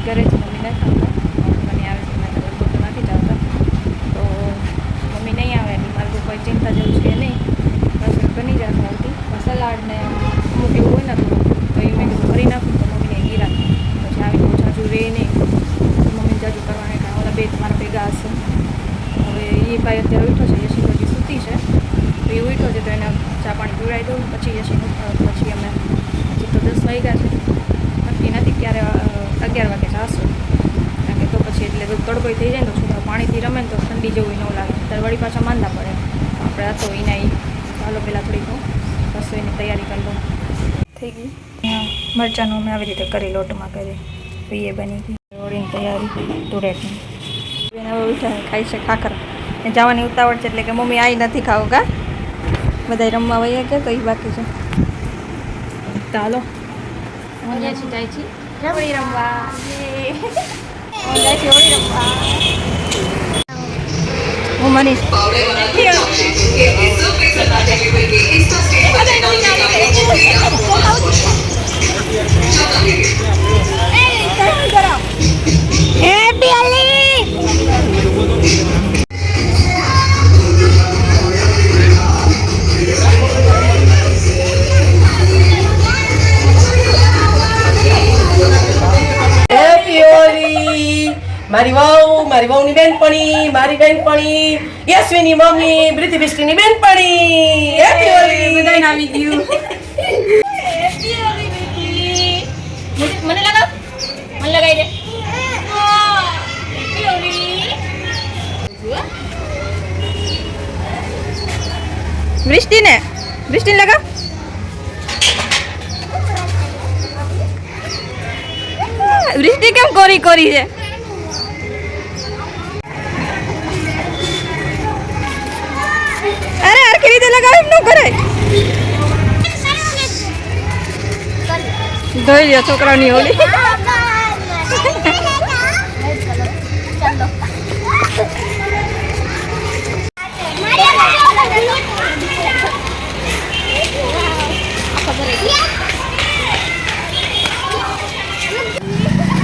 Mummy કરે છે, mummy નથી આવતા, મને આવે છે, મેં તો નથી ચાલતા. તો મમ્મી નહીં આવે એની મારે તો કોઈ ચિંતા જેવું છે નહીં. રસોઈ બની જશે આવતી. સલાડ ને અમુક એવું હોય ને તો એ મેં કીધું ભરી નાખું તો મમ્મીને ગીરા પછી આવી બહુ જાજુ રહે નહીં. મમ્મી જાજુ કરવાને કારણે ઓલા બે મારા ભેગા હશે. હવે એ ભાઈ અત્યારે ઉઠો છે, યશી હજી સૂતી છે. તો એ ઉઠો છે તો એને ચા પાણી પીવડાવી દઉં પછી યશી પછી અમે હજી તો 10 વાગ્યા છે, નક્કી નથી ક્યારે 11 વાગે જાશું. કારણ કે તો પછી એટલે તડકો થઈ જાય ને તો છોકરા પાણીથી રમે ને તો ઠંડી જેવું ન લાગે, ત્યારે વળી પાછા માંદા પડે. આપણે આ તો એના ચાલો પહેલાં થોડીક રસોઈની તૈયારી કરી લઉં. થઈ ગઈ મરચાંનું અમે આવી રીતે કરી લોટમાં કરી તો એ બની ગઈ. ઓળીની તૈયારી તુરેટની એને હવે ઉઠા ખાઈ છે ખાખરા. એ જવાની ઉતાવળ છે એટલે કે મમ્મી આવી નથી ખાવું કા બધા રમવા વયા ગયા તો એ બાકી છે. ચાલો હું જાય છે હોળી રમવા જાય છે હોળી રમવા. હું મનીષ મારી વહુની બેનપણી, મારી બેનપણી, યશવીની મમ્મી, બ્રિતિબિસ્ટીની બેનપણી. હેપી હોલી બધાને આવી ગયું. હેપી હોલી બેટી. મને લગાવ, મને લગાવી દે. હેપી હોલી. વૃષ્ટિને લગાવ. વૃષ્ટિ કેમ કોરી કોરી છે? અરે હરખી રીતે લગાવ, એમ ન કરાય. ધોઈ લ્યો છોકરાઓની હોલી.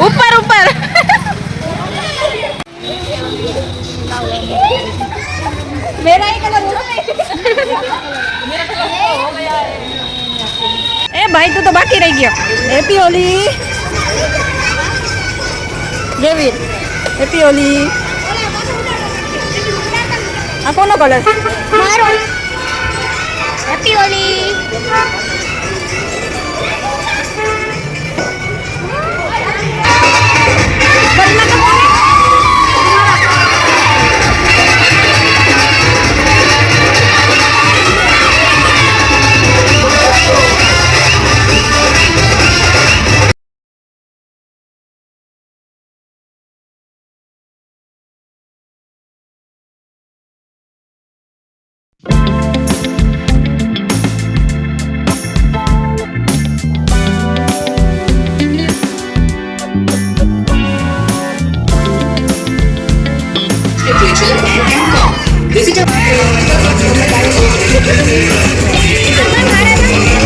ઉપર ઉપર मेरा ही कलर हो गया है. ए भाई तू तो बाकी रह गया. हैप्पी होली देवीर. हैप्पी होली. આ કોનો કલર? મારો. હેપી હોલી.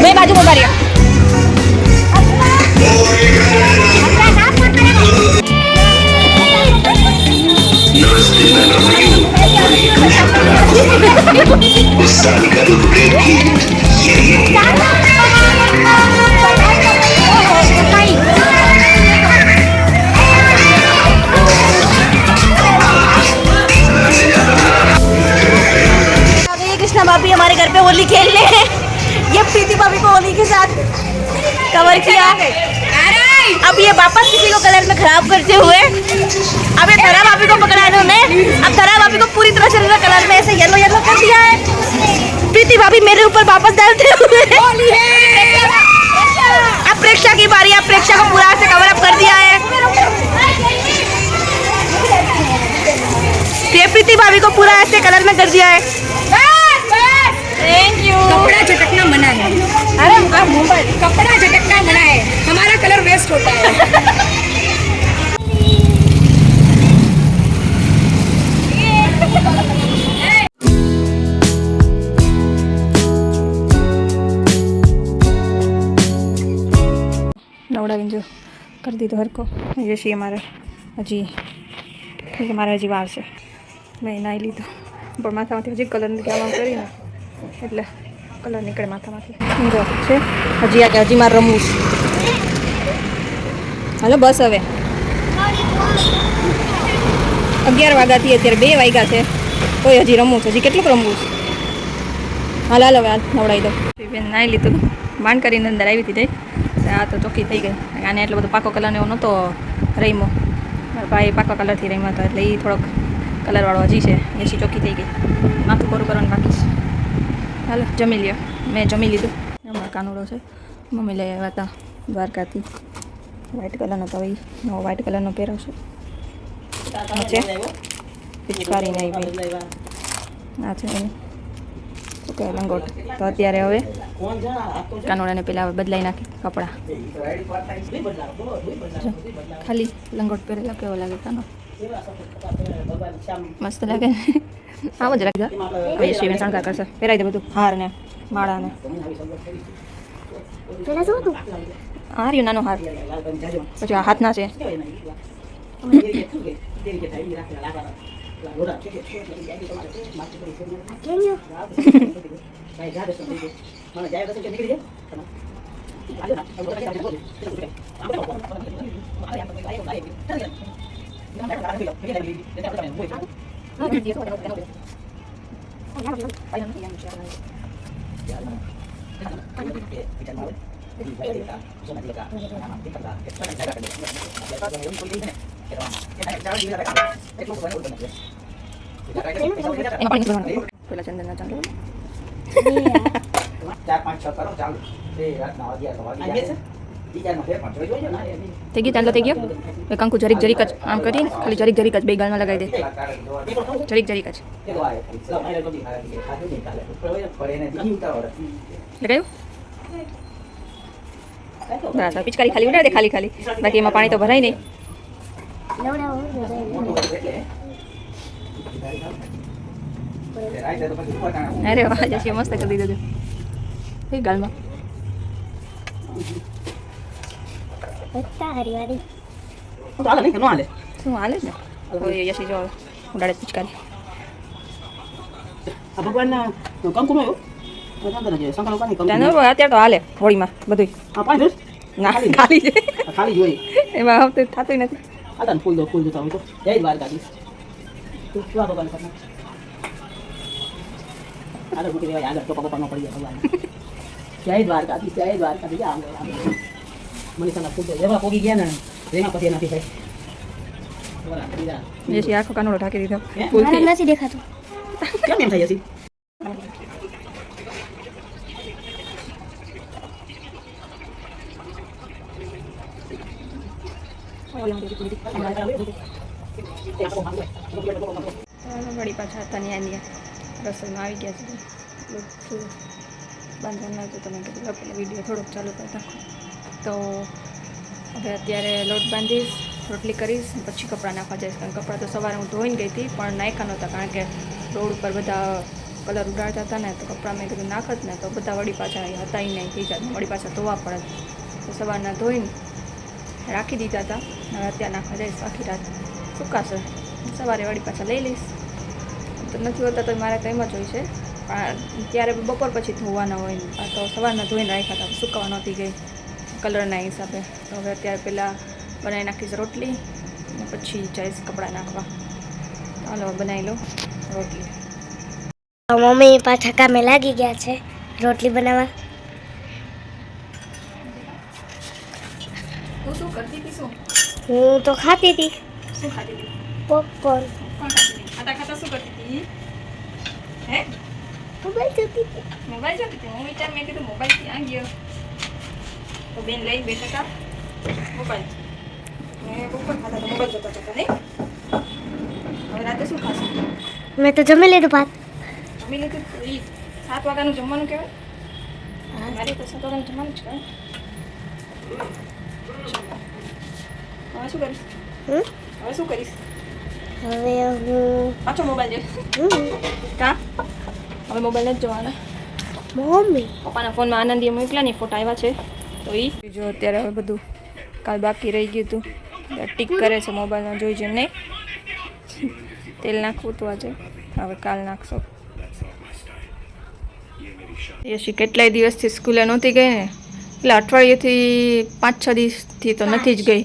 मैं बाजू में उभा रही कृष्णा भाभी हमारे घर पे होली खेलने हैं. ये प्रीति भाभी को होली के साथ कवर किया. अब ये वापस किसी को कलर में खराब करते हुए अब ये धरा भाभी को पकड़ा इन्होंने. अब धरा भाभी को पूरी तरह से कलर में ऐसे येलो येलो कर दिया है. प्रीति भाभी मेरे ऊपर वापस डालते हुए होली है. अब प्रेक्षा की बारी. अब प्रेक्षा को पूरा से कवर अप कर दिया है. ये प्रीति भाभी को पूरा ऐसे कलर में कर दिया है. Thank you. कपड़ा झटकना मना है. अरे मोबाइल कपड़ा झटकना मना है. हमारा कलर वेस्ट होता है. નવડાવીને જો કરી દીધો હરખો યશી અમારે હજી મારે હજી વાર છે મેં નાહી લીધો પણ માથામાંથી હજી કલર આમ કરીને એટલે કલર નીકળે માથામાંથી જો છે હજી આ કે હજી મારે રમવું છે હાલો બસ હવે 11 વાગ્યાથી અત્યારે 2 વાગ્યા છે તોય હજી રમવું છે હજી કેટલુંક રમવું છે હાલ હાલ હવે હાલ નવડાવી દો બેન નાહી લીધું માંડ કરીને અંદર આવી હતી આ તો ચોખ્ખી થઈ ગઈ આને એટલો બધો પાકો કલર એવો નહોતો રમ્યો મારા ભાઈ પાકા કલરથી રમ્યો હતો એટલે એ થોડોક કલરવાળો હજી છે એસી ચોખ્ખી થઈ ગઈ માથું કોરું કરવાનું બાકી છે હાલો જમી લ્યો મેં જમી લીધું અમારો કાનુડો છે મમ્મી લઈ આવ્યા હતા દ્વારકાથી વ્હાઈટ કલરનો તો એ નવો વ્હાઈટ કલરનો પહેરવશે છે પિચકારીને આવી આ છે શું કહે લંગોટ તો અત્યારે હવે કાનોડાને પેલા હવે બદલાઈ નાખી કપડાં ખાલી લંગોટ પહેરેલા કેવો લાગે કાનો મસ્ત લાગે આવો જ રાખજો હવે શિવને શણગાર કરશે પહેરાવી દે બધું હાર ને માળા ને હાર રહ્યું નાનો હાર પછી આ હાથના છે પેલા ચંદનના ચાંદલો 4-5-6 કરો ચાલુ તે રાતના વાગ્યા તો વાગી જાય બીજાનો ફેરફાર જોઈ જોજો ને થઈ ગયું ચાંદલો થઈ ગયો એ કંકુ જરીક જરીક જ આમ કરીને ખાલી જરીક જરીક જ બે ગાલમાં લગાવી દે જરીક જરીક જ લગાવ્યું બરાબર પિચકારી ખાલી ઉડાડે ખાલી ખાલી બાકી એમાં પાણી તો ભરાય નહીં અરે વાહ જશે મસ્ત કરી દીધું કઈ ગાલમાં શું હાલે જ ને હવે યશી જો ઉડાડે પિચકારી ભગવાનના કંકુ નો અત્યારે તો હાલે હોળીમાં બધું ના ખાલી છે ખાલી જોઈ એમાં હવે થતું નથી આતા ફૂલ દો જોતા હોય તો જય દ્વારકાધીશ તું શું ભગવાન કરના આગળ મૂકી દેવાય આગળ તો પપ્પાનો પડી જાય ભગવાન જય દ્વારકાધીશ આમ મને sana ફૂલ દો એવા પોગી ગયા ને એમાં પછી નથી થાય યશી આખો કાનોડો ઢાંકી દીધો મારા નથી દેખાતું કેમ એમ થાય છે વળી પાછા હતા ને આની રસોઈમાં આવી ગયા છે થોડું બાંધવાનું હતું તમે કીધું પેલા વિડીયો થોડોક ચાલુ કરતા તો હવે અત્યારે લોટ બાંધીશ રોટલી કરીશ પછી કપડાં નાખવા જઈશ કારણ કપડાં તો સવારે હું ધોઈને ગઈ હતી પણ નાખ્યા નહોતા કારણ કે રોડ ઉપર બધા કલર ઉડાડતા હતા ને તો કપડાં મેં કીધું નાખ જ ને તો બધા વળી પાછા હતા નહીં થઈ જાય વળી પાછા ધોવા પડે તો સવારના ધોઈને રાખી દીધા હતા હવે અત્યારે નાખવા જઈશ આખી રાત સુકાશે સવારે વળી પાછા લઈ લઈશ તો નથી હોતા તો મારે તો એમ જ હોય છે પણ ત્યારે બપોર પછી ધોવાના હોય આ તો સવારના ધોઈને રાખ્યા હતા સુકાવા નહોતી ગઈ કલરના હિસાબે તો હવે અત્યારે પહેલાં બનાવી નાખીશ રોટલી અને પછી જઈશ કપડાં નાખવા ચાલો બનાવી લો રોટલી મમ્મી પાછા કામે લાગી ગયા છે રોટલી બનાવવા તું શું કરતી હતી શું હું તો ખાતી હતી શું ખાતી હતી પોપકોર્ન ખાતા ખાતા શું કરતી હતી હે મોબાઈલ જોતી હતી મોબાઈલ જોતી હતી હું વિચાર મેં કીધું મોબાઈલ ક્યાં ગયો તો બેન લઈ બેઠા હતા મોબાઈલ મેં ઉપર ખાતા તો મોબાઈલ જોતા હતા નહીં હવે રાતે શું ખાશે મેં તો જમી લીધું ભાત જમી લીધું એ 7 વાગ્યાનું જમવાનું કહેવાય મારે તો 7 વાગ્યાનું જમવાનું જ કહેવાય હવે શું કરીશ હવે શું કરીશ હવે હું પાછો મોબાઈલ જોઈશ કાં હવે મોબાઈલ જ જોવાના મમ્મી પપ્પાના ફોનમાં આનંદીએ મોકલ્યા ને ફોટા આવ્યા છે તો એ જો અત્યારે હવે બધું કાલ બાકી રહી ગયું હતું ટીક કરે છે મોબાઈલમાં જોઈજો નહીં તેલ નાખવું હતું આજે હવે કાલ નાખશો યશી કેટલાય દિવસથી સ્કૂલે નહોતી ગઈ ને એટલે અઠવાડિયેથી 5-6 દિવસથી તો નથી જ ગઈ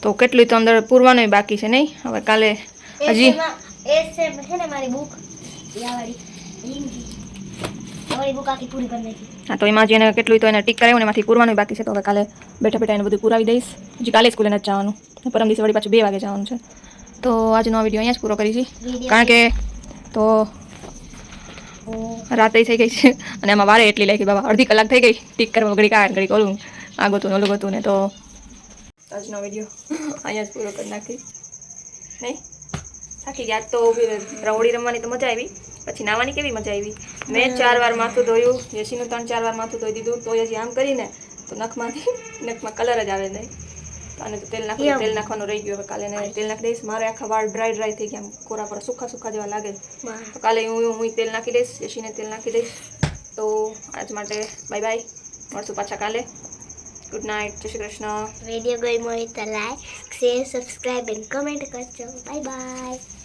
તો કેટલું તો અંદર પૂરવાનું બાકી છે નહીં હવે કાલે હજી એ સેમ છે ને મારી બુક યાવાળી મારી બુક આખી પૂરી કરી નાખી હા તો એમાં જેને કેટલું તો એને ટીક કરાવ્યું ને એમાંથી પૂરવાનું બાકી છે તો હવે કાલે બેઠા બેઠા એને બધું પૂરાવી દઈશ હજી કાલે સ્કૂલે નથી જવાનું પરમ દિવસે વળી પાછું 2 વાગે જવાનું છે તો આજનો આ વિડીયો અહીંયા જ પૂરો કરી છે કારણ કે તો રાતે થઈ ગઈ છે અને એમાં વારે એટલી લાગી બાબા અડધી કલાક થઈ ગઈ ટીક કરવા ઘડી કાઢ ઘડી ઓલું આ ગોતું ને ઓલું ગોતું ને તો આજનો વિડીયો અહીંયા જ પૂરો કરી નાખી નહીં થાકી ગયા તો રવડી રમવાની તો મજા આવી પછી નાવાની કેવી મજા આવી મેં 4 વાર માથું ધોયું યશીનું 3-4 વાર માથું ધોઈ દીધું તો હજી આમ કરીને તો નખમાં કલર જ આવે નહીં અને તો તેલ નાખવાનું રહી ગયું હવે કાલે એને તેલ નાખી દઈશ મારે આખા વાળ ડ્રાય થઈ ગયા કોરા કોરા સુખા જેવા લાગે તો કાલે હું તેલ નાખી દઈશ યશીને તેલ નાખી દઈશ તો આજ માટે બાય બાય મળશું પાછા કાલે ગુડ નાઇટ જય શ્રી કૃષ્ણ વિડીયો ગમ્યો હોય તો like share subscribe and comment કરજો બાય બાય